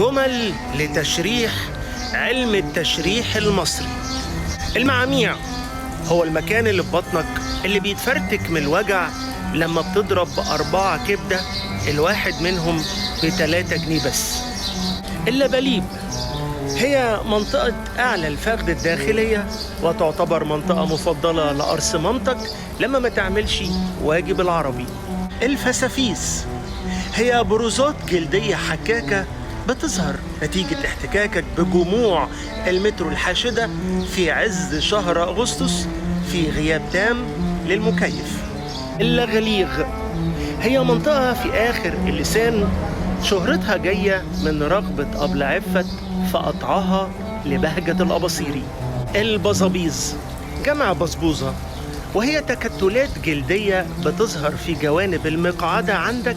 جمل لتشريح علم التشريح المصري. المعاميع هو المكان اللي في بطنك اللي بيتفرتك من الوجع لما بتضرب ب4 كبدة، الواحد منهم ب3 جنيه بس. اللباليب هي منطقة أعلى الفخذ الداخلية، وتعتبر منطقة مفضلة لقرص مامتك لما ما تعملش واجب العربي. الفسافيس هي بروزات جلدية حكاكة بتظهر نتيجة احتكاكك بجموع المترو الحاشدة في عز شهر أغسطس في غياب تام للمكيف. اللغليغ هي منطقة في آخر اللسان، شهرتها جاية من رغبة أبلة عفت فقطعها لبهجة الأباصيري. البظابيظ جمع بظبوظة، وهي تكتلات جلدية بتظهر في جوانب المقعدة عندك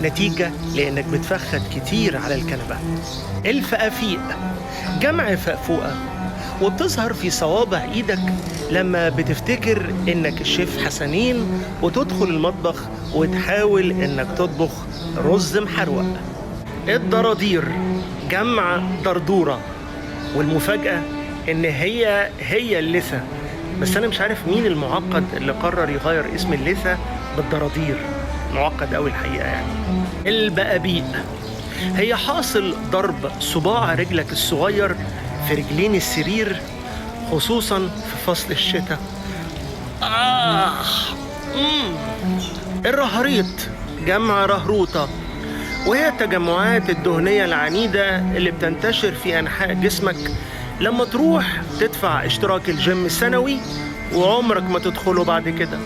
نتيجة لأنك بتفخد كتير على الكنبة. الفقافيق جمع فقفوقة، وبتظهر في صوابع ايدك لما بتفتكر انك الشيف حسنين وتدخل المطبخ وتحاول انك تطبخ رز محروق. الضرادير جمع دردورة، والمفاجأة ان هي اللثة، بس انا مش عارف مين المعقد اللي قرر يغير اسم اللثة بالضرادير، معقد قوي الحقيقة يعني. البقابيق هي حاصل ضرب صباع رجلك الصغير في رجلين السرير، خصوصا في فصل الشتاء. الرهريط جمع رهروطة، وهي التجمعات الدهنية العنيدة اللي بتنتشر في أنحاء جسمك لما تروح تدفع اشتراك الجيم السنوي وعمرك ما تدخله بعد كده.